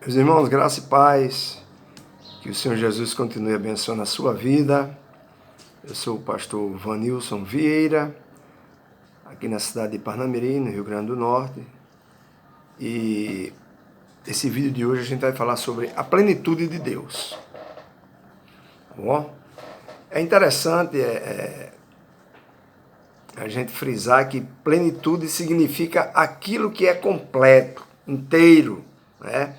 Meus irmãos, graça e paz, que o Senhor Jesus continue abençoando a sua vida. Eu sou o pastor Vanilson Vieira, aqui na cidade de Parnamirim, no Rio Grande do Norte. E esse vídeo de hoje a gente vai falar sobre a plenitude de Deus. Tá bom? É interessante a gente frisar que plenitude significa aquilo que é completo, inteiro, né?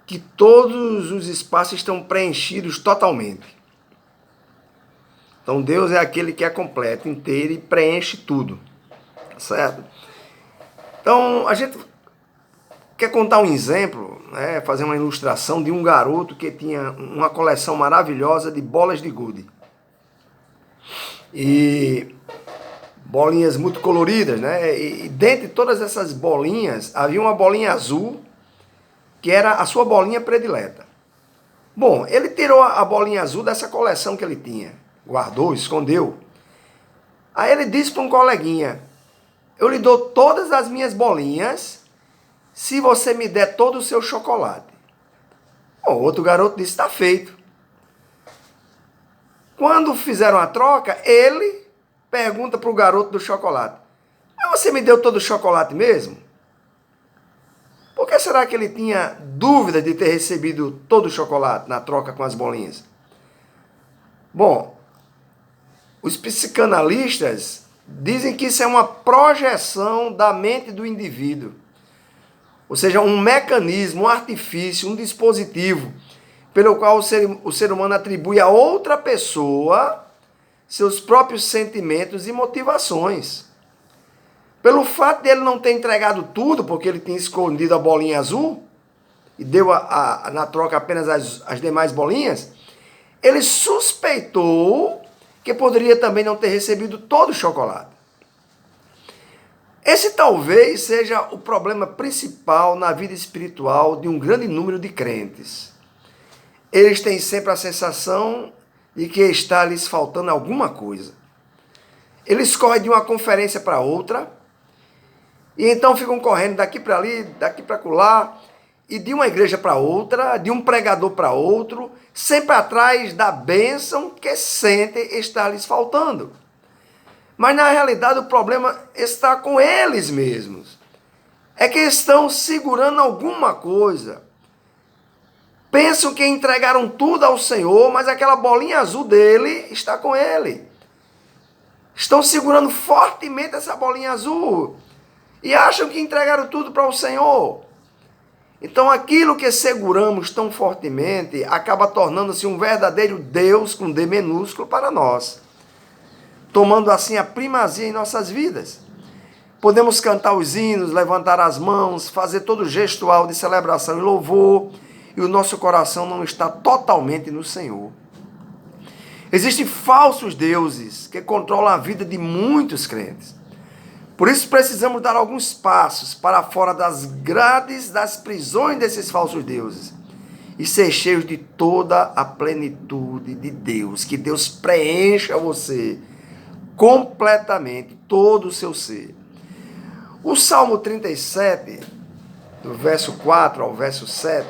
Que todos os espaços estão preenchidos totalmente. Então Deus é aquele que é completo, inteiro e preenche tudo, certo? Então a gente quer contar um exemplo, né, fazer uma ilustração de um garoto que tinha uma coleção maravilhosa de bolas de gude. E bolinhas muito coloridas, né? E dentre todas essas bolinhas havia uma bolinha azul que era a sua bolinha predileta. Bom, ele tirou a bolinha azul dessa coleção que ele tinha, guardou, escondeu. Aí ele disse para um coleguinha: eu lhe dou todas as minhas bolinhas se você me der todo o seu chocolate. Bom, o outro garoto disse: está feito. Quando fizeram a troca, ele pergunta para o garoto do chocolate: mas você me deu todo o chocolate mesmo? Por que será que ele tinha dúvida de ter recebido todo o chocolate na troca com as bolinhas? Bom, os psicanalistas dizem que isso é uma projeção da mente do indivíduo. Ou seja, um mecanismo, um artifício, um dispositivo pelo qual o ser humano atribui a outra pessoa seus próprios sentimentos e motivações. Pelo fato de ele não ter entregado tudo, porque ele tinha escondido a bolinha azul e deu na troca apenas as demais bolinhas, ele suspeitou que poderia também não ter recebido todo o chocolate. Esse talvez seja o problema principal na vida espiritual de um grande número de crentes. Eles têm sempre a sensação de que está lhes faltando alguma coisa. Eles correm de uma conferência para outra, e então ficam correndo daqui para ali, daqui para acolá, e de uma igreja para outra, de um pregador para outro, sempre atrás da bênção que sentem estar lhes faltando. Mas na realidade o problema está com eles mesmos. É que estão segurando alguma coisa. Pensam que entregaram tudo ao Senhor, mas aquela bolinha azul dele está com ele. Estão segurando fortemente essa bolinha azul e acham que entregaram tudo para o Senhor. Então aquilo que seguramos tão fortemente acaba tornando-se um verdadeiro Deus com D minúsculo para nós, tomando assim a primazia em nossas vidas. Podemos cantar os hinos, levantar as mãos, fazer todo o gestual de celebração e louvor, e o nosso coração não está totalmente no Senhor. Existem falsos deuses que controlam a vida de muitos crentes. Por isso precisamos dar alguns passos para fora das grades das prisões desses falsos deuses e ser cheios de toda a plenitude de Deus. Que Deus preencha você completamente, todo o seu ser. O Salmo 37, do verso 4 ao verso 7,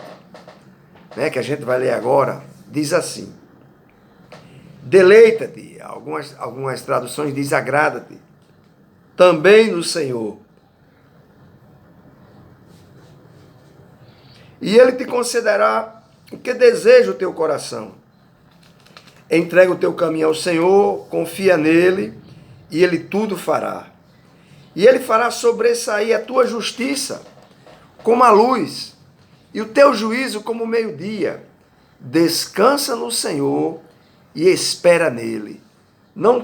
né, que a gente vai ler agora, diz assim: deleita-te, algumas traduções diz agrada-te, também no Senhor, e Ele te concederá o que deseja o teu coração. Entrega o teu caminho ao Senhor, confia nele, e Ele tudo fará. E Ele fará sobressair a tua justiça como a luz, e o teu juízo como o meio-dia. Descansa no Senhor e espera nele. Não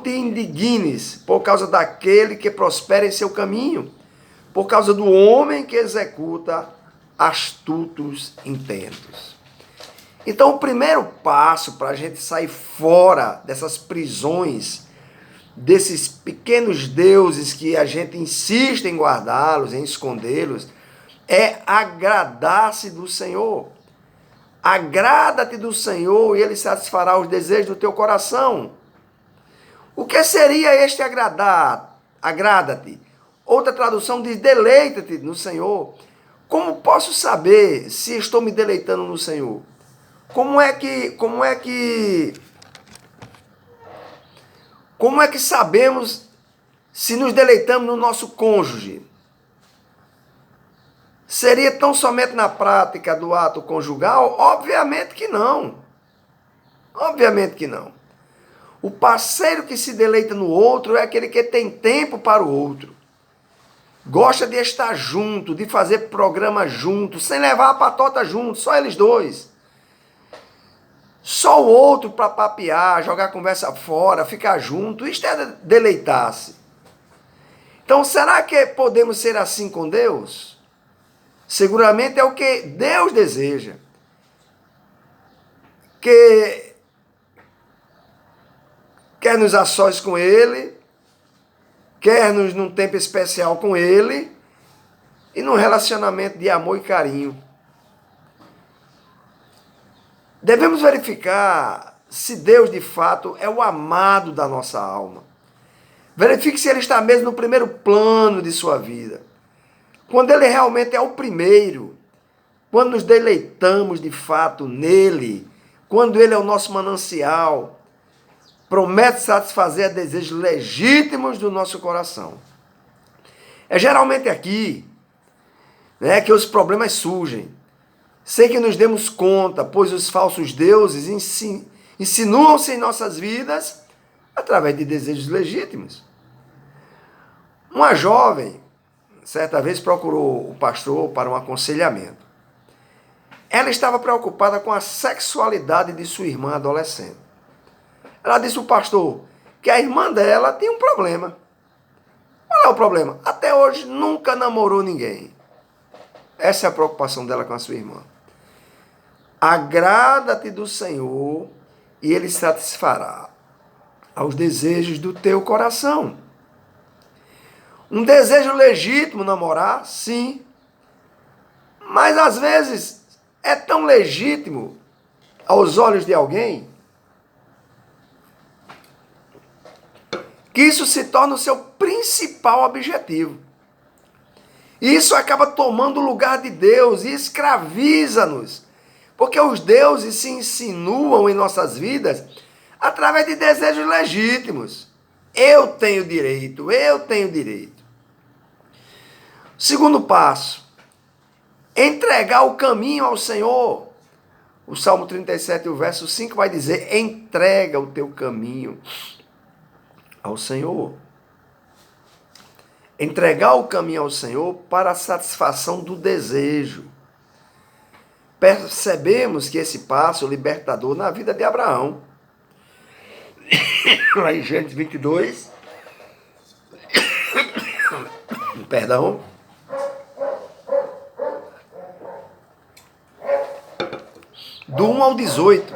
te indignes por causa daquele que prospera em seu caminho, por causa do homem que executa astutos intentos. Então, o primeiro passo para a gente sair fora dessas prisões, desses pequenos deuses que a gente insiste em guardá-los, em escondê-los, é agradar-se do Senhor. Agrada-te do Senhor e Ele satisfará os desejos do teu coração. O que seria este agradar? Agrada-te. Outra tradução diz: deleita-te no Senhor. Como posso saber se estou me deleitando no Senhor? Como é que sabemos se nos deleitamos no nosso cônjuge? Seria tão somente na prática do ato conjugal? Obviamente que não. Obviamente que não. O parceiro que se deleita no outro é aquele que tem tempo para o outro. Gosta de estar junto, de fazer programa junto, sem levar a patota junto, só eles dois. Só o outro para papear, jogar a conversa fora, ficar junto, isto é deleitar-se. Então, será que podemos ser assim com Deus? Seguramente é o que Deus deseja. Que quer nos a sós com Ele, quer nos num tempo especial com Ele e num relacionamento de amor e carinho. Devemos verificar se Deus de fato é o amado da nossa alma. Verifique se Ele está mesmo no primeiro plano de sua vida. Quando Ele realmente é o primeiro, quando nos deleitamos de fato nele, quando Ele é o nosso manancial, promete satisfazer a desejos legítimos do nosso coração. É geralmente aqui, né, que os problemas surgem, sem que nos demos conta, pois os falsos deuses insinuam-se em nossas vidas através de desejos legítimos. Uma jovem, certa vez, procurou o pastor para um aconselhamento. Ela estava preocupada com a sexualidade de sua irmã adolescente. Ela disse ao pastor que a irmã dela tinha um problema. Qual é o problema? Até hoje nunca namorou ninguém. Essa é a preocupação dela com a sua irmã. Agrada-te do Senhor e Ele satisfará aos desejos do teu coração. Um desejo legítimo namorar? Sim. Mas às vezes é tão legítimo aos olhos de alguém que isso se torna o seu principal objetivo. E isso acaba tomando o lugar de Deus e escraviza-nos. Porque os deuses se insinuam em nossas vidas através de desejos legítimos. Eu tenho direito, eu tenho direito. Segundo passo, entregar o caminho ao Senhor. O Salmo 37, o verso 5 vai dizer: entrega o teu caminho ao Senhor. Entregar o caminho ao Senhor para a satisfação do desejo. Percebemos que esse passo libertador na vida de Abraão. Lá em Gênesis 22, perdão, do 1 ao 18.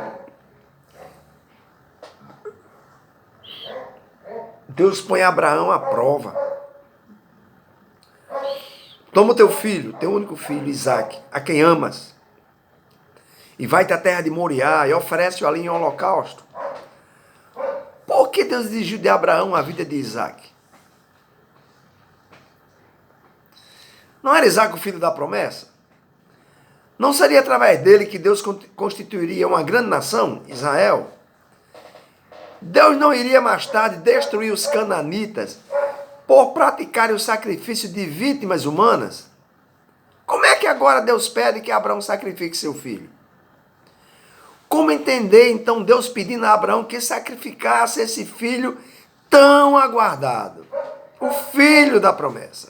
Deus põe Abraão à prova. Toma o teu filho, teu único filho, Isaque, a quem amas, e vai-te à terra de Moriá e oferece-o ali em holocausto. Por que Deus exigiu de Abraão a vida de Isaque? Não era Isaque o filho da promessa? Não seria através dele que Deus constituiria uma grande nação, Israel? Deus não iria mais tarde destruir os cananitas por praticarem o sacrifício de vítimas humanas? Como é que agora Deus pede que Abraão sacrifique seu filho? Como entender, então, Deus pedindo a Abraão que sacrificasse esse filho tão aguardado? O filho da promessa.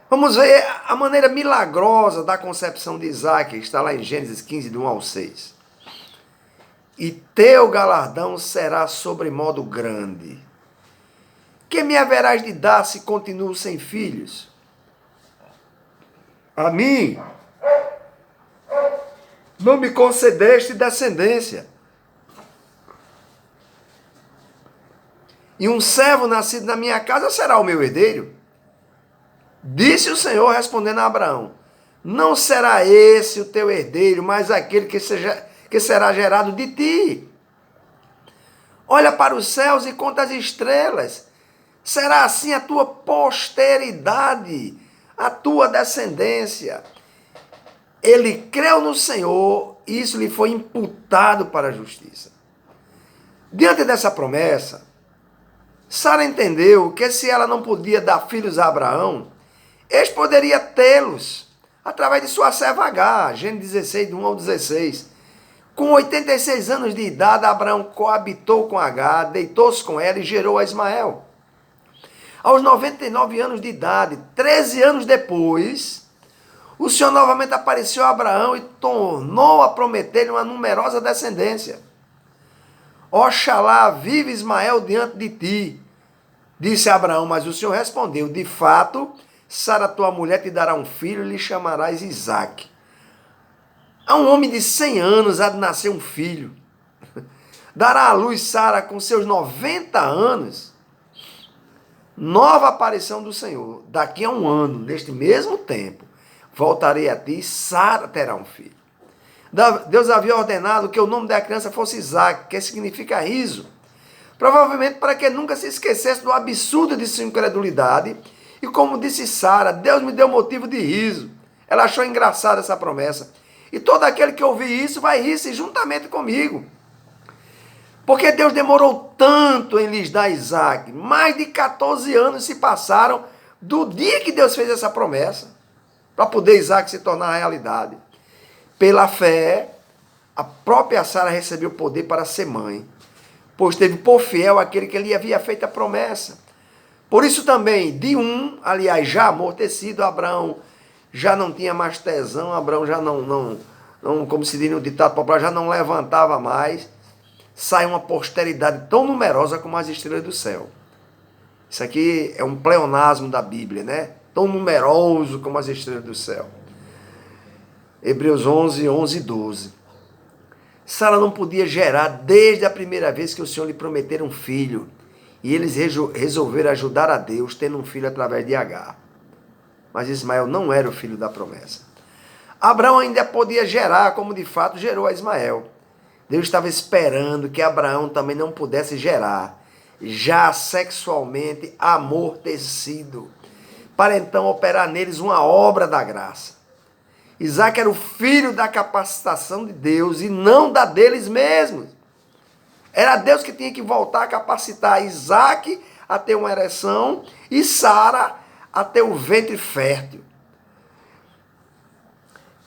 Vamos ver a maneira milagrosa da concepção de Isaque, que está lá em Gênesis 15, do 1 ao 6. E teu galardão será sobremodo grande. Que me haverás de dar se continuo sem filhos? A mim não me concedeste descendência. E um servo nascido na minha casa será o meu herdeiro. Disse o Senhor respondendo a Abraão: não será esse o teu herdeiro, mas aquele que será gerado de ti. Olha para os céus e conta as estrelas. Será assim a tua posteridade. a tua descendência. Ele creu no Senhor e isso lhe foi imputado para a justiça. Diante dessa promessa, Sara entendeu que se ela não podia dar filhos a Abraão, eles poderiam tê-los através de sua serva Agar, Gênesis 16, de 1 ao 16. Com 86 anos de idade, Abraão coabitou com Agar, deitou-se com ela e gerou a Ismael. Aos 99 anos de idade, 13 anos depois, o Senhor novamente apareceu a Abraão e tornou a prometer-lhe uma numerosa descendência. Oxalá vive Ismael diante de ti, disse Abraão, mas o Senhor respondeu, de fato, Sara tua mulher te dará um filho e lhe chamarás Isaque. A um homem de 100 anos há de nascer um filho. Dará à luz Sara com seus 90 anos. Nova aparição do Senhor. Daqui a um ano, neste mesmo tempo, voltarei a ti e Sara terá um filho. Deus havia ordenado que o nome da criança fosse Isaque, que significa riso. Provavelmente para que nunca se esquecesse do absurdo de sua incredulidade. E como disse Sara, Deus me deu motivo de riso. Ela achou engraçada essa promessa. E todo aquele que ouvir isso vai rir-se juntamente comigo. Porque Deus demorou tanto em lhes dar Isaque. Mais de 14 anos se passaram do dia que Deus fez essa promessa. Para poder Isaque se tornar realidade. Pela fé, a própria Sara recebeu poder para ser mãe. Pois teve por fiel aquele que lhe havia feito a promessa. Por isso também, aliás, já amortecido, Abraão já não tinha mais tesão, Abraão já não como se diz no ditado popular, já não levantava mais. Sai uma posteridade tão numerosa como as estrelas do céu. Isso aqui é um pleonasmo da Bíblia, né? Tão numeroso como as estrelas do céu. Hebreus 11, 11 e 12. Sara não podia gerar desde a primeira vez que o Senhor lhe prometera um filho. E eles resolveram ajudar a Deus, tendo um filho através de Agar. Mas Ismael não era o filho da promessa. Abraão ainda podia gerar, como de fato gerou a Ismael. Deus estava esperando que Abraão também não pudesse gerar, já sexualmente amortecido, para então operar neles uma obra da graça. Isaque era o filho da capacitação de Deus e não da deles mesmos. Era Deus que tinha que voltar a capacitar Isaque a ter uma ereção e Sara a ter o ventre fértil.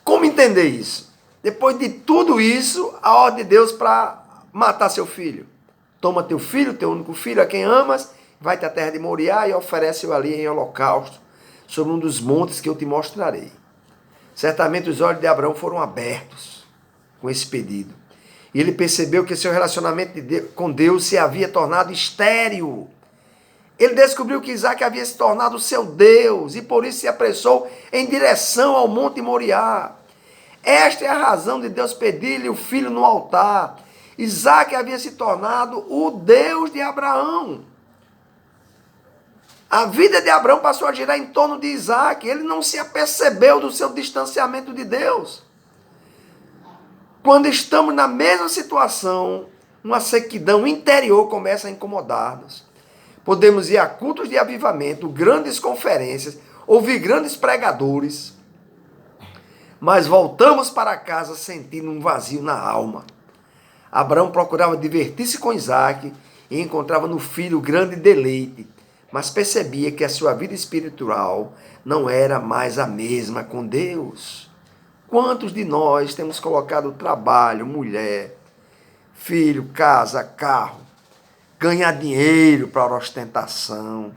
Como entender isso? Depois de tudo isso, a ordem de Deus para matar seu filho. Toma teu filho, teu único filho, a quem amas, vai-te à terra de Moriá e oferece-o ali em holocausto, sobre um dos montes que eu te mostrarei. Certamente os olhos de Abraão foram abertos com esse pedido. E ele percebeu que seu relacionamento com Deus se havia tornado estéril. Ele descobriu que Isaque havia se tornado o seu Deus e por isso se apressou em direção ao Monte Moriá. Esta é a razão de Deus pedir-lhe o filho no altar. Isaque havia se tornado o Deus de Abraão. A vida de Abraão passou a girar em torno de Isaque. Ele não se apercebeu do seu distanciamento de Deus. Quando estamos na mesma situação, uma sequidão interior começa a incomodar-nos. Podemos ir a cultos de avivamento, grandes conferências, ouvir grandes pregadores, mas voltamos para casa sentindo um vazio na alma. Abraão procurava divertir-se com Isaque e encontrava no filho grande deleite, mas percebia que a sua vida espiritual não era mais a mesma com Deus. Quantos de nós temos colocado trabalho, mulher, filho, casa, carro, ganhar dinheiro para ostentação,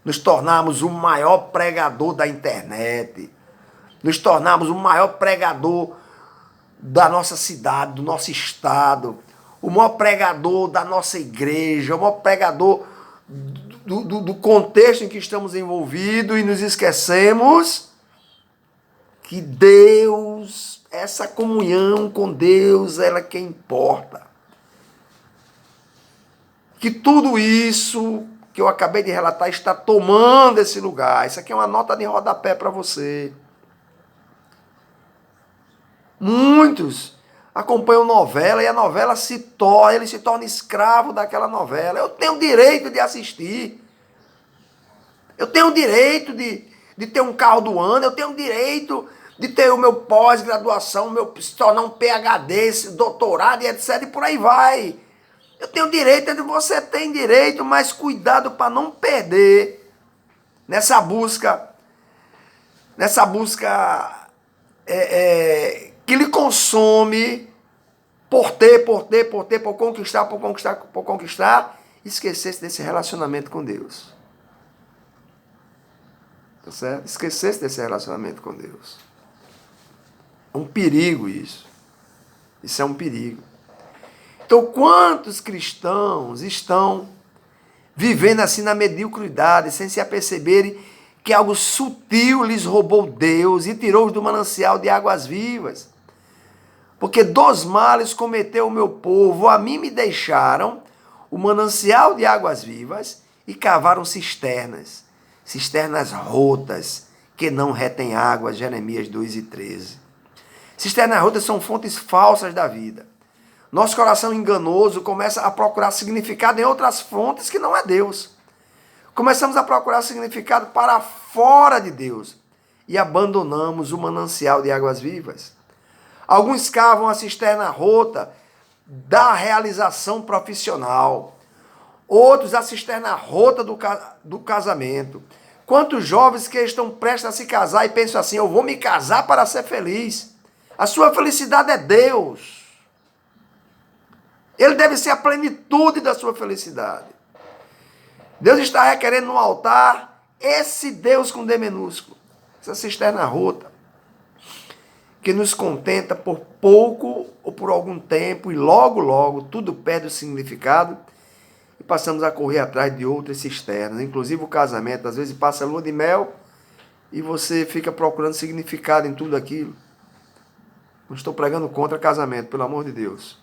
nos tornarmos o maior pregador da internet, nos tornarmos o maior pregador da nossa cidade, do nosso estado, o maior pregador da nossa igreja, o maior pregador do contexto em que estamos envolvidos e nos esquecemos que Deus, essa comunhão com Deus, ela é que importa. Que tudo isso que eu acabei de relatar está tomando esse lugar. Isso aqui é uma nota de rodapé para você. Muitos acompanham novela e a novela ele se torna escravo daquela novela. Eu tenho o direito de assistir. Eu tenho o direito de ter um carro do ano, eu tenho o direito de ter o meu pós-graduação, se tornar um PhD, doutorado e etc. E por aí vai. Eu tenho direito, você tem direito, mas cuidado para não perder nessa busca que lhe consome por conquistar, esquecesse desse relacionamento com Deus. Tá certo? Esquecesse desse relacionamento com Deus. É um perigo isso. Isso é um perigo. Então, quantos cristãos estão vivendo assim na mediocridade, sem se aperceberem que algo sutil lhes roubou Deus e tirou-os do manancial de águas vivas? Porque dos males cometeu o meu povo, a mim me deixaram o manancial de águas vivas e cavaram cisternas rotas, que não retêm águas, Jeremias 2:13. Cisternas rotas são fontes falsas da vida. Nosso coração enganoso começa a procurar significado em outras fontes que não é Deus. Começamos a procurar significado para fora de Deus e abandonamos o manancial de águas vivas. Alguns cavam a cisterna rota da realização profissional. Outros a cisterna rota do casamento. Quantos jovens que estão prestes a se casar e pensam assim, eu vou me casar para ser feliz. A sua felicidade é Deus. Ele deve ser a plenitude da sua felicidade. Deus está requerendo no altar esse Deus com D minúsculo. Essa cisterna rota. Que nos contenta por pouco ou por algum tempo e logo, logo, tudo perde o significado e passamos a correr atrás de outras cisternas. Inclusive o casamento, às vezes passa a lua de mel e você fica procurando significado em tudo aquilo. Não estou pregando contra casamento, pelo amor de Deus.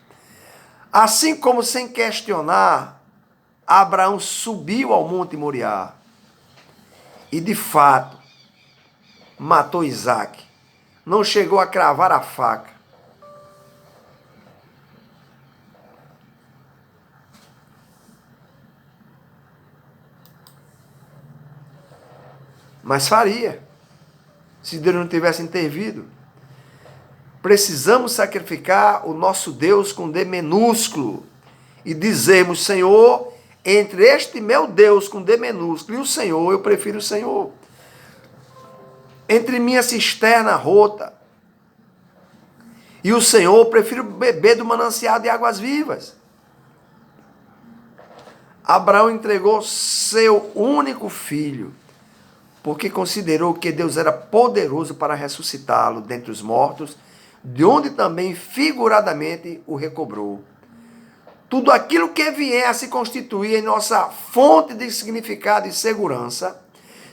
Assim como sem questionar, Abraão subiu ao Monte Moriá e de fato matou Isaque. Não chegou a cravar a faca. Mas faria, se Deus não tivesse intervido. Precisamos sacrificar o nosso Deus com D minúsculo e dizermos, Senhor, entre este meu Deus com D minúsculo e o Senhor, eu prefiro o Senhor. Entre minha cisterna rota e o Senhor, eu prefiro beber do manancial de águas vivas. Abraão entregou seu único filho, porque considerou que Deus era poderoso para ressuscitá-lo dentre os mortos, de onde também figuradamente o recobrou. Tudo aquilo que vier a se constituir em nossa fonte de significado e segurança,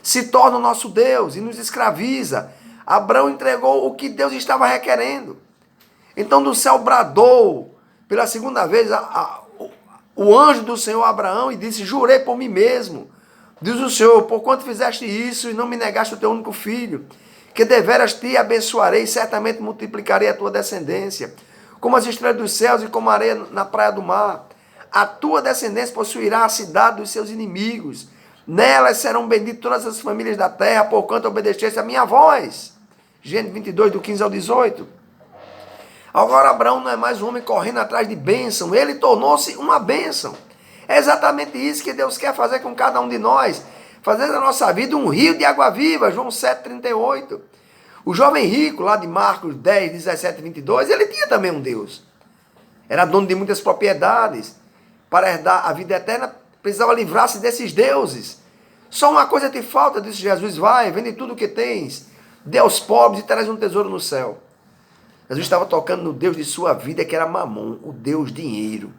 se torna o nosso Deus e nos escraviza. Abraão entregou o que Deus estava requerendo. Então do céu bradou pela segunda vez o anjo do Senhor a Abraão e disse, jurei por mim mesmo, diz o Senhor, por quanto fizeste isso e não me negaste o teu único filho, que deveras te abençoarei e certamente multiplicarei a tua descendência, como as estrelas dos céus e como a areia na praia do mar. A tua descendência possuirá a cidade dos seus inimigos, nelas serão benditas todas as famílias da terra, porquanto obedeceste a minha voz. Gênesis 22, do 15 ao 18. Agora Abraão não é mais um homem correndo atrás de bênção, ele tornou-se uma bênção. É exatamente isso que Deus quer fazer com cada um de nós, fazer da nossa vida um rio de água viva, João 7,38. O jovem rico, lá de Marcos 10, 17 e 22, ele tinha também um Deus. Era dono de muitas propriedades. Para herdar a vida eterna, precisava livrar-se desses deuses. Só uma coisa te falta, disse Jesus, vai, vende tudo o que tens, dê aos pobres e terás um tesouro no céu. Jesus estava tocando no Deus de sua vida, que era Mamon, o Deus dinheiro.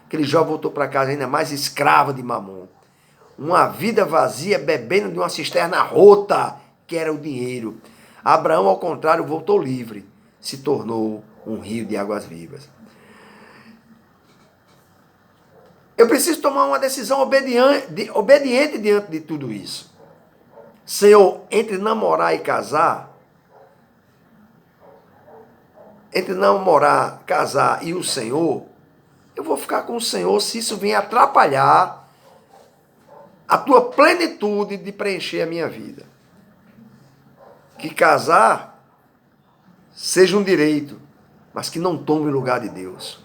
Aquele jovem voltou para casa ainda mais escravo de Mamon. Uma vida vazia, bebendo de uma cisterna rota, que era o dinheiro. Abraão, ao contrário, voltou livre, se tornou um rio de águas vivas. Eu preciso tomar uma decisão obediente diante de tudo isso. Senhor, entre namorar e casar, casar e o Senhor, eu vou ficar com o Senhor se isso vier atrapalhar a tua plenitude de preencher a minha vida. Que casar seja um direito, mas que não tome o lugar de Deus.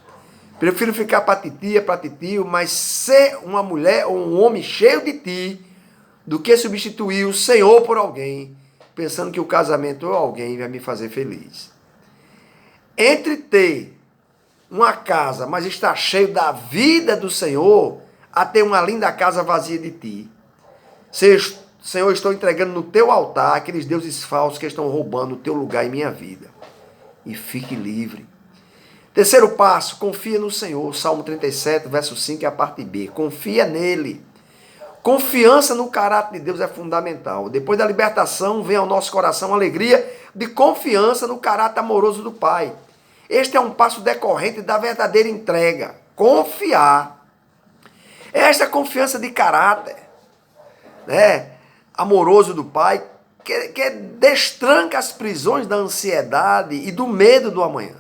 Prefiro ficar para titia, para titio, mas ser uma mulher ou um homem cheio de ti, do que substituir o Senhor por alguém, pensando que o casamento ou alguém vai me fazer feliz. Entre ter uma casa, mas estar cheio da vida do Senhor, a ter uma linda casa vazia de ti. Senhor, estou entregando no teu altar aqueles deuses falsos que estão roubando o teu lugar em minha vida. E fique livre. Terceiro passo, confia no Senhor. Salmo 37, verso 5 é a parte B. Confia nele. Confiança no caráter de Deus é fundamental. Depois da libertação, vem ao nosso coração a alegria de confiança no caráter amoroso do Pai. Este é um passo decorrente da verdadeira entrega. Confiar. Esta confiança de caráter, né, amoroso do Pai, que destranca as prisões da ansiedade e do medo do amanhã.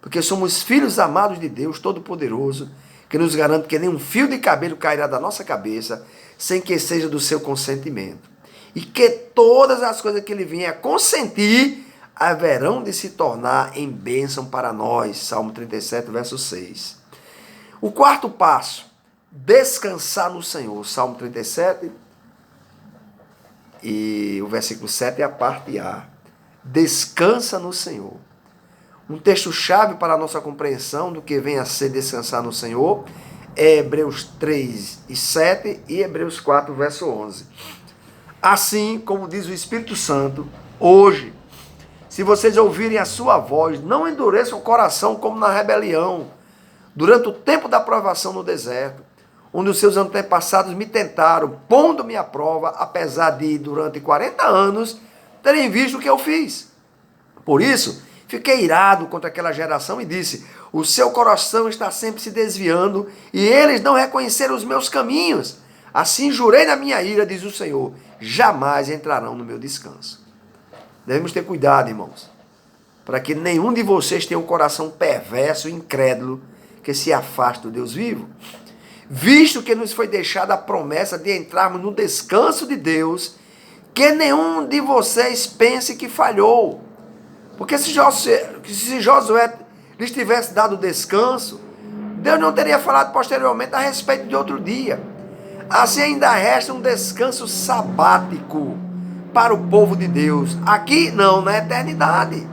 Porque somos filhos amados de Deus Todo-Poderoso, que nos garante que nenhum fio de cabelo cairá da nossa cabeça sem que seja do seu consentimento. E que todas as coisas que ele vier a consentir haverão de se tornar em bênção para nós. Salmo 37, verso 6. O quarto passo, descansar no Senhor. Salmo 37 e o versículo 7 é a parte A. Descansa no Senhor. Um texto-chave para a nossa compreensão do que vem a ser descansar no Senhor é Hebreus 3 e 7 e Hebreus 4, verso 11. Assim como diz o Espírito Santo, hoje, se vocês ouvirem a sua voz, não endureçam o coração como na rebelião, durante o tempo da provação no deserto, onde os seus antepassados me tentaram, pondo-me à prova, apesar de, durante 40 anos, terem visto o que eu fiz. Por isso, fiquei irado contra aquela geração e disse, o seu coração está sempre se desviando e eles não reconheceram os meus caminhos. Assim jurei na minha ira, diz o Senhor, jamais entrarão no meu descanso. Devemos ter cuidado, irmãos, para que nenhum de vocês tenha um coração perverso e incrédulo que se afaste do Deus vivo. Visto que nos foi deixada a promessa de entrarmos no descanso de Deus, que nenhum de vocês pense que falhou. Porque se Josué lhes tivesse dado descanso, Deus não teria falado posteriormente a respeito de outro dia. Assim ainda resta um descanso sabático para o povo de Deus. Aqui não, na eternidade.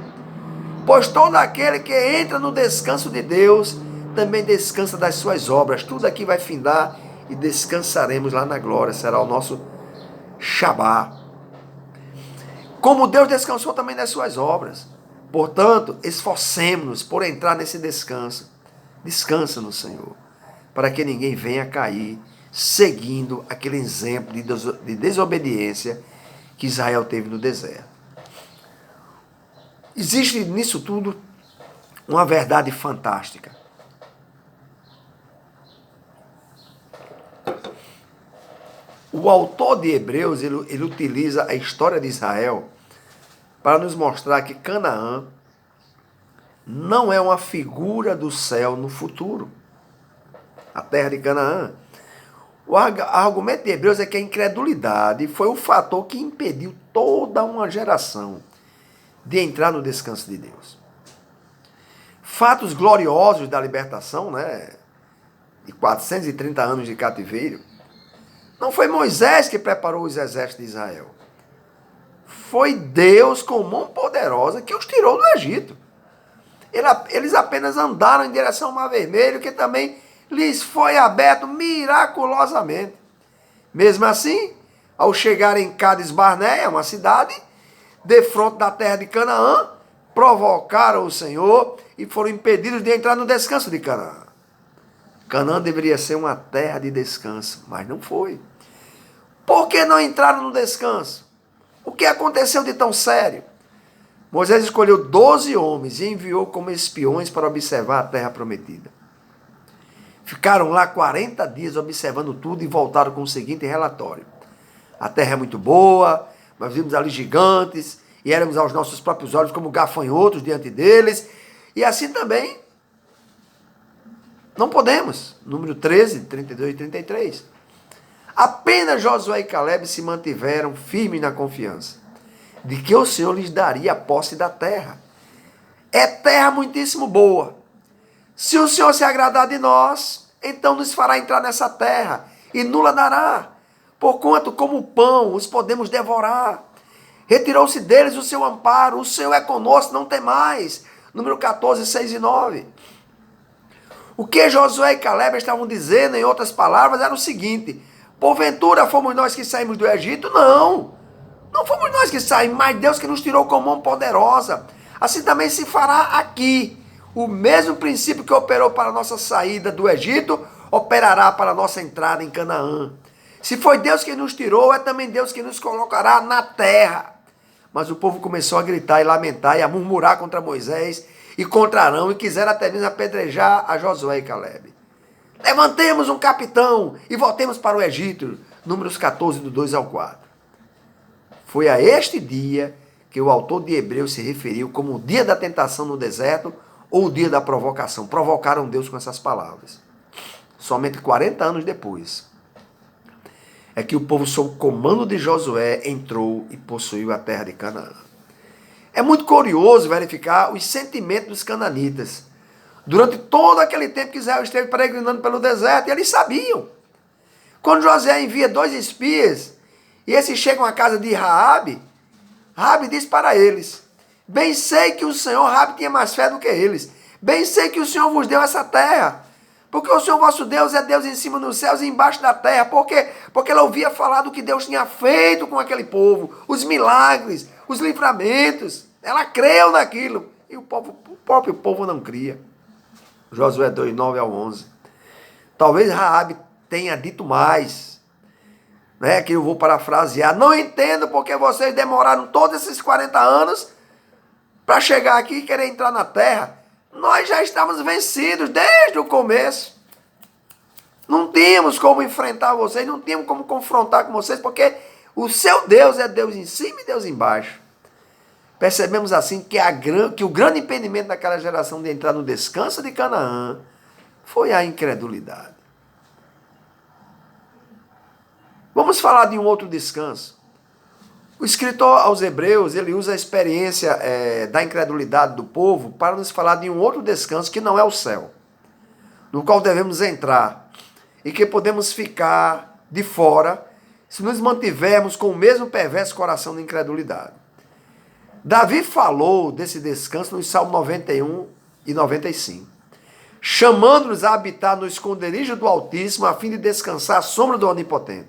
Pois todo aquele que entra no descanso de Deus, também descansa das suas obras. Tudo aqui vai findar e descansaremos lá na glória. Será o nosso Shabá. Como Deus descansou também das suas obras. Portanto, esforcemos-nos por entrar nesse descanso. Descansa no Senhor, para que ninguém venha cair seguindo aquele exemplo de desobediência que Israel teve no deserto. Existe nisso tudo uma verdade fantástica. O autor de Hebreus, ele utiliza a história de Israel para nos mostrar que Canaã não é uma figura do céu no futuro. A terra de Canaã. O argumento de Hebreus é que a incredulidade foi o fator que impediu toda uma geração de entrar no descanso de Deus. Fatos gloriosos da libertação, né, de 430 anos de cativeiro, não foi Moisés que preparou os exércitos de Israel. Foi Deus com mão poderosa que os tirou do Egito. Eles apenas andaram em direção ao Mar Vermelho, que também lhes foi aberto miraculosamente. Mesmo assim, ao chegar em Cades Barneia, uma cidade, defronte da terra de Canaã, provocaram o Senhor e foram impedidos de entrar no descanso de Canaã. Canaã deveria ser uma terra de descanso, mas não foi. Por que não entraram no descanso? O que aconteceu de tão sério? Moisés escolheu 12 homens e enviou como espiões para observar a terra prometida. Ficaram lá 40 dias observando tudo e voltaram com o seguinte relatório. A terra é muito boa, nós vimos ali gigantes e éramos aos nossos próprios olhos como gafanhotos diante deles. E assim também não podemos. Número 13, 32 e 33. Apenas Josué e Caleb se mantiveram firmes na confiança de que o Senhor lhes daria a posse da terra. É terra muitíssimo boa. Se o Senhor se agradar de nós, então nos fará entrar nessa terra e nula dará, porquanto como pão os podemos devorar. Retirou-se deles o seu amparo, o Senhor é conosco, não tem mais. Número 14, 6 e 9. O que Josué e Caleb estavam dizendo, em outras palavras, era o seguinte: porventura fomos nós que saímos do Egito? Não, não fomos nós que saímos, mas Deus que nos tirou com mão poderosa. Assim também se fará aqui. O mesmo princípio que operou para a nossa saída do Egito, operará para a nossa entrada em Canaã. Se foi Deus quem nos tirou, é também Deus quem nos colocará na terra. Mas o povo começou a gritar e lamentar e a murmurar contra Moisés e contra Arão e quiseram até mesmo apedrejar a Josué e Caleb. Levantemos um capitão e voltemos para o Egito. Números 14, do 2 ao 4. Foi a este dia que o autor de Hebreus se referiu como o dia da tentação no deserto ou o dia da provocação. Provocaram Deus com essas palavras. Somente 40 anos depois é que o povo, sob o comando de Josué, entrou e possuiu a terra de Canaã. É muito curioso verificar os sentimentos dos cananitas. Durante todo aquele tempo que Israel esteve peregrinando pelo deserto, e eles sabiam. Quando Josué envia 2 espias, e esses chegam à casa de Raabe, Raabe diz para eles: bem sei que o Senhor, Raabe tinha mais fé do que eles, bem sei que o Senhor vos deu essa terra, porque o Senhor vosso Deus é Deus em cima dos céus e embaixo da terra. Por quê? Porque ela ouvia falar do que Deus tinha feito com aquele povo, os milagres, os livramentos. Ela creu naquilo. E o próprio povo não cria. Josué 2, 9 ao 11. Talvez Raabe tenha dito mais, né, que eu vou parafrasear: não entendo porque vocês demoraram todos esses 40 anos para chegar aqui e querer entrar na terra. Nós já estávamos vencidos desde o começo. Não tínhamos como enfrentar vocês, não tínhamos como confrontar com vocês, porque o seu Deus é Deus em cima e Deus embaixo. Percebemos assim que o grande impedimento daquela geração de entrar no descanso de Canaã foi a incredulidade. Vamos falar de um outro descanso. O escritor aos Hebreus, ele usa a experiência da incredulidade do povo para nos falar de um outro descanso que não é o céu, no qual devemos entrar e que podemos ficar de fora se nos mantivermos com o mesmo perverso coração de incredulidade. Davi falou desse descanso nos Salmos 91 e 95, chamando-nos a habitar no esconderijo do Altíssimo a fim de descansar à sombra do Onipotente.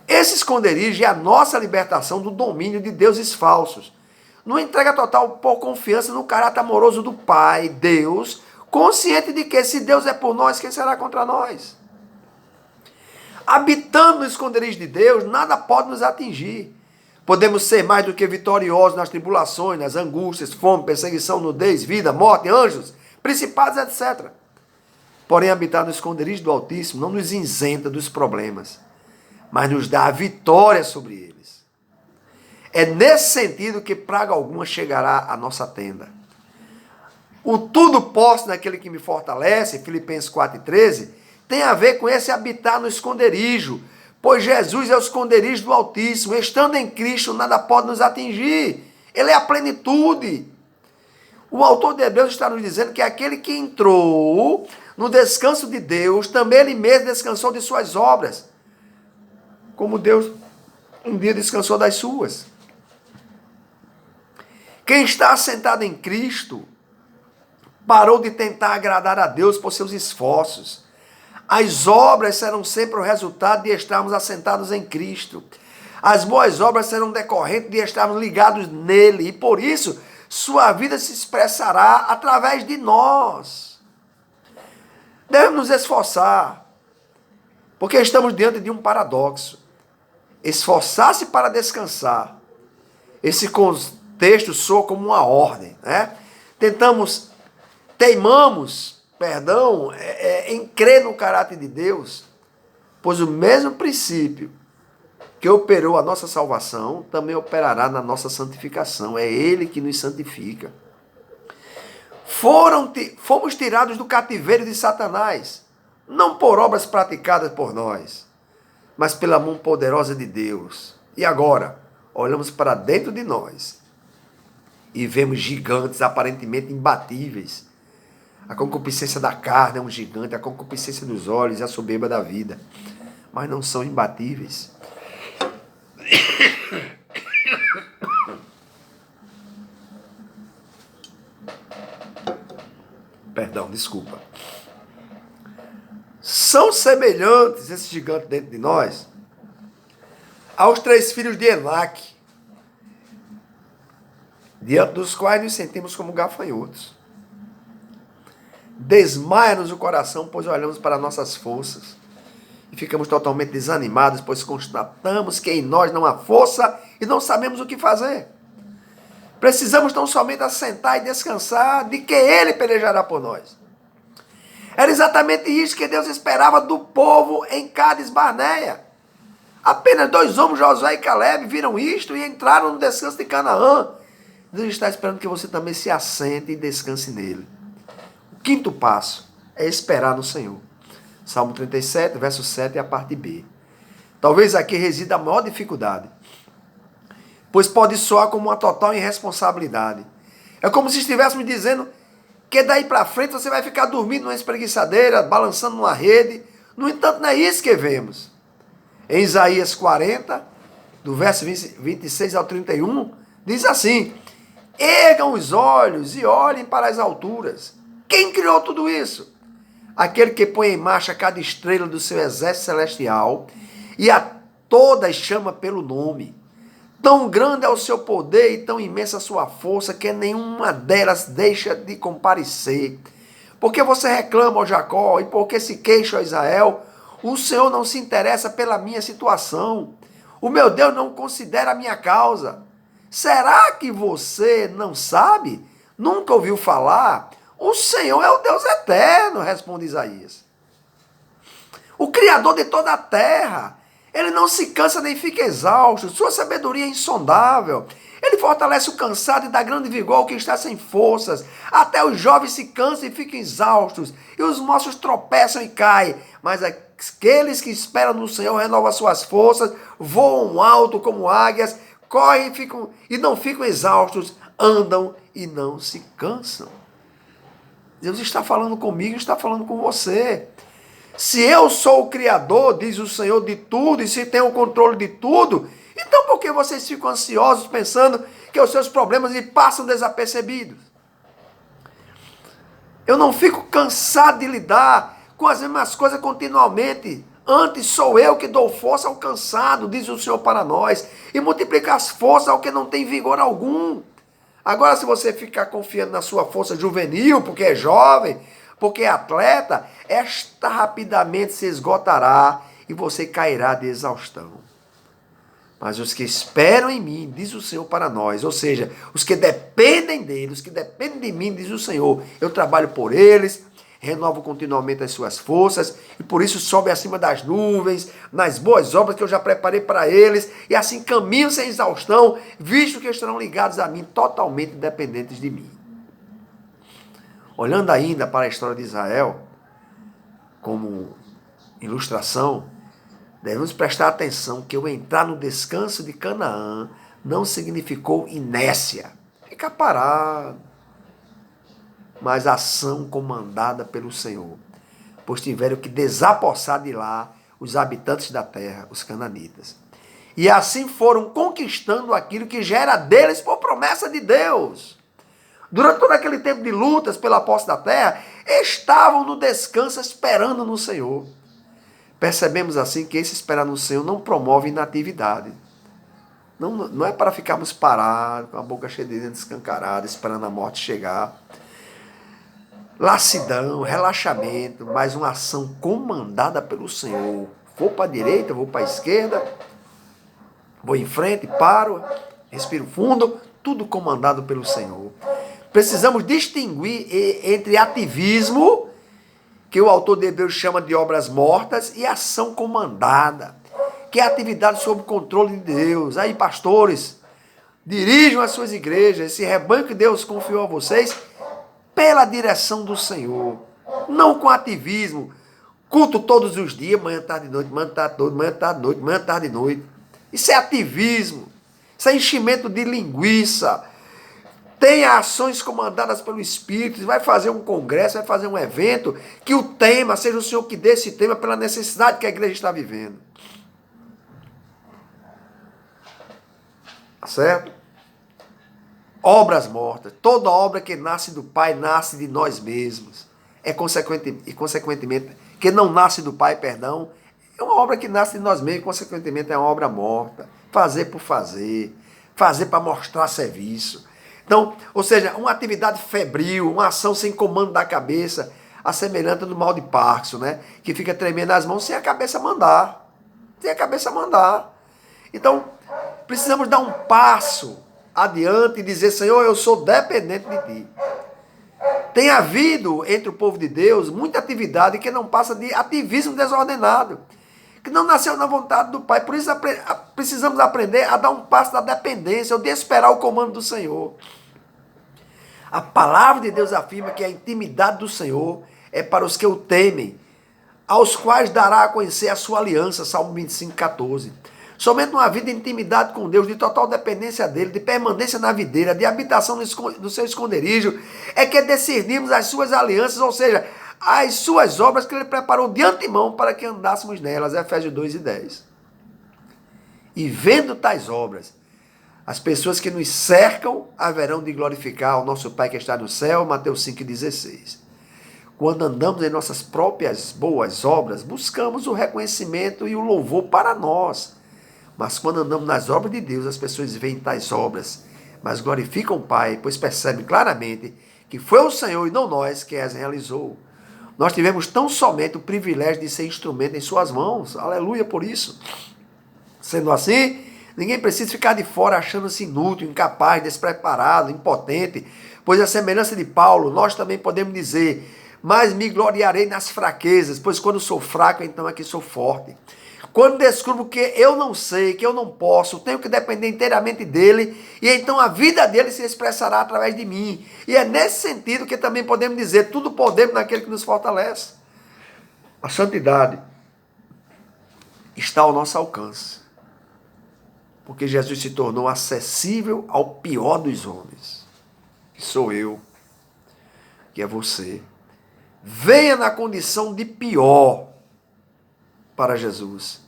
Esse esconderijo é a nossa libertação do domínio de deuses falsos. Numa entrega total por confiança no caráter amoroso do Pai, Deus, consciente de que se Deus é por nós, quem será contra nós? Habitando no esconderijo de Deus, nada pode nos atingir. Podemos ser mais do que vitoriosos nas tribulações, nas angústias, fome, perseguição, nudez, vida, morte, anjos, principados, etc. Porém, habitar no esconderijo do Altíssimo não nos isenta dos problemas, mas nos dá a vitória sobre eles. É nesse sentido que praga alguma chegará à nossa tenda. O tudo posso naquele que me fortalece, Filipenses 4,13, tem a ver com esse habitar no esconderijo, pois Jesus é o esconderijo do Altíssimo. Estando em Cristo, nada pode nos atingir. Ele é a plenitude. O autor de Hebreus está nos dizendo que aquele que entrou no descanso de Deus, também ele mesmo descansou de suas obras, como Deus um dia descansou das suas. Quem está assentado em Cristo parou de tentar agradar a Deus por seus esforços. As obras serão sempre o resultado de estarmos assentados em Cristo. As boas obras serão decorrentes de estarmos ligados nele, e por isso sua vida se expressará através de nós. Devemos nos esforçar, porque estamos diante de um paradoxo. Esforçar-se para descansar. Esse contexto soa como uma ordem, né? Teimamos, em crer no caráter de Deus, pois o mesmo princípio que operou a nossa salvação também operará na nossa santificação. É Ele que nos santifica. Fomos tirados do cativeiro de Satanás, não por obras praticadas por nós, mas pela mão poderosa de Deus. E agora, olhamos para dentro de nós e vemos gigantes aparentemente imbatíveis. A concupiscência da carne é um gigante, a concupiscência dos olhos é a soberba da vida, mas não são imbatíveis. Perdão, desculpa. São semelhantes, esses gigantes dentro de nós, aos 3 filhos de Enaque, diante dos quais nos sentimos como gafanhotos. Desmaia-nos o coração, pois olhamos para nossas forças e ficamos totalmente desanimados, pois constatamos que em nós não há força e não sabemos o que fazer. Precisamos tão somente assentar e descansar de que Ele pelejará por nós. Era exatamente isso que Deus esperava do povo em Cádiz Barneia. Apenas 2 homens, Josué e Caleb, viram isto e entraram no descanso de Canaã. Deus está esperando que você também se assente e descanse nele. O 5º passo é esperar no Senhor. Salmo 37, verso 7 é a parte B. Talvez aqui resida a maior dificuldade, pois pode soar como uma total irresponsabilidade. É como se estivéssemos dizendo que daí para frente você vai ficar dormindo numa espreguiçadeira, balançando numa rede. No entanto, não é isso que vemos. Em Isaías 40, do verso 26 ao 31, diz assim: ergam os olhos e olhem para as alturas. Quem criou tudo isso? Aquele que põe em marcha cada estrela do seu exército celestial e a todas chama pelo nome. Tão grande é o seu poder e tão imensa a sua força que nenhuma delas deixa de comparecer. Porque você reclama, ó Jacó, e porque se queixa, ó Israel, o Senhor não se interessa pela minha situação. O meu Deus não considera a minha causa. Será que você não sabe? Nunca ouviu falar? O Senhor é o Deus eterno, responde Isaías. O Criador de toda a terra. Ele não se cansa nem fica exausto. Sua sabedoria é insondável. Ele fortalece o cansado e dá grande vigor ao que está sem forças. Até os jovens se cansam e ficam exaustos. E os moços tropeçam e caem. Mas aqueles que esperam no Senhor renovam suas forças, voam alto como águias, correm e não ficam exaustos, andam e não se cansam. Deus está falando comigo, está falando com você. Se eu sou o Criador, diz o Senhor, de tudo, e se tenho o controle de tudo, então por que vocês ficam ansiosos pensando que os seus problemas lhe passam desapercebidos? Eu não fico cansado de lidar com as mesmas coisas continuamente. Antes sou eu que dou força ao cansado, diz o Senhor para nós, e multiplica as forças ao que não tem vigor algum. Agora, se você ficar confiando na sua força juvenil, porque é jovem, porque é atleta, esta rapidamente se esgotará e você cairá de exaustão. Mas os que esperam em mim, diz o Senhor para nós, ou seja, os que dependem dele, os que dependem de mim, diz o Senhor, eu trabalho por eles, renovo continuamente as suas forças e por isso sobe acima das nuvens, nas boas obras que eu já preparei para eles e assim caminham sem exaustão, visto que estarão ligados a mim, totalmente dependentes de mim. Olhando ainda para a história de Israel, como ilustração, devemos prestar atenção que o entrar no descanso de Canaã não significou inércia, ficar parado, mas ação comandada pelo Senhor, pois tiveram que desapossar de lá os habitantes da terra, os cananitas. E assim foram conquistando aquilo que já era deles por promessa de Deus. Durante todo aquele tempo de lutas pela posse da terra, estavam no descanso esperando no Senhor. Percebemos assim que esse esperar no Senhor não promove inatividade. Não é para ficarmos parados, com a boca cheia de dentes escancarada, esperando a morte chegar. Lassidão, relaxamento, mas uma ação comandada pelo Senhor. Vou para a direita, vou para a esquerda, vou em frente, paro, respiro fundo, tudo comandado pelo Senhor. Precisamos distinguir entre ativismo, que o autor de Hebreus chama de obras mortas, e ação comandada, que é atividade sob o controle de Deus. Aí, pastores, dirijam as suas igrejas, esse rebanho que Deus confiou a vocês, pela direção do Senhor, não com ativismo, Culto todos os dias, manhã, tarde e noite, manhã, tarde, noite, manhã, tarde, noite, manhã, tarde e noite. Isso é ativismo. Isso é enchimento de linguiça. Tenha ações comandadas pelo Espírito. Vai fazer um congresso, vai fazer um evento, que o tema seja o Senhor que dê esse tema pela necessidade que a igreja está vivendo. Certo? Obras mortas. Toda obra que nasce do Pai nasce de nós mesmos. Consequentemente, que não nasce do Pai, perdão, é uma obra que nasce de nós mesmos, consequentemente é uma obra morta. Fazer por fazer. Fazer para mostrar serviço. Então, ou seja, uma atividade febril, uma ação sem comando da cabeça, a semelhança do mal de Parkinson, né? Que fica tremendo as mãos sem a cabeça mandar. Sem a cabeça mandar. Então, precisamos dar um passo adiante e dizer, Senhor, eu sou dependente de Ti. Tem havido entre o povo de Deus muita atividade que não passa de ativismo desordenado, que não nasceu na vontade do Pai. Por isso precisamos aprender a dar um passo da dependência, ou de esperar o comando do Senhor. A palavra de Deus afirma que a intimidade do Senhor é para os que o temem, aos quais dará a conhecer a sua aliança, Salmo 25:14. Somente uma vida de intimidade com Deus, de total dependência dele, de permanência na videira, de habitação no seu esconderijo, é que discernimos as suas alianças, ou seja, as suas obras que ele preparou de antemão para que andássemos nelas, Efésios 2:10. E vendo tais obras, as pessoas que nos cercam haverão de glorificar o nosso Pai que está no céu, Mateus 5:16. Quando andamos em nossas próprias boas obras, buscamos o reconhecimento e o louvor para nós. Mas quando andamos nas obras de Deus, as pessoas veem tais obras, mas glorificam o Pai, pois percebem claramente que foi o Senhor e não nós que as realizou. Nós tivemos tão somente o privilégio de ser instrumento em suas mãos. Aleluia por isso. Sendo assim, ninguém precisa ficar de fora achando-se inútil, incapaz, despreparado, impotente, pois a semelhança de Paulo, nós também podemos dizer, mas me gloriarei nas fraquezas, pois quando sou fraco, então é que sou forte. Quando descubro que eu não sei, que eu não posso, tenho que depender inteiramente dele, e então a vida dele se expressará através de mim. E é nesse sentido que também podemos dizer, tudo podemos naquele que nos fortalece. A santidade está ao nosso alcance, porque Jesus se tornou acessível ao pior dos homens, que sou eu, que é você. Venha na condição de pior para Jesus.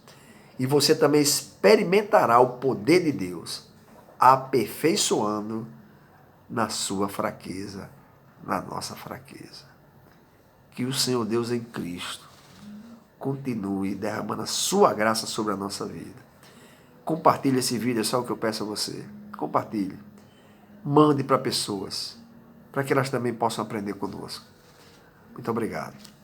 E você também experimentará o poder de Deus, aperfeiçoando na sua fraqueza, na nossa fraqueza. Que o Senhor Deus em Cristo continue derramando a sua graça sobre a nossa vida. Compartilhe esse vídeo, é só o que eu peço a você. Compartilhe. Mande para pessoas, para que elas também possam aprender conosco. Muito obrigado.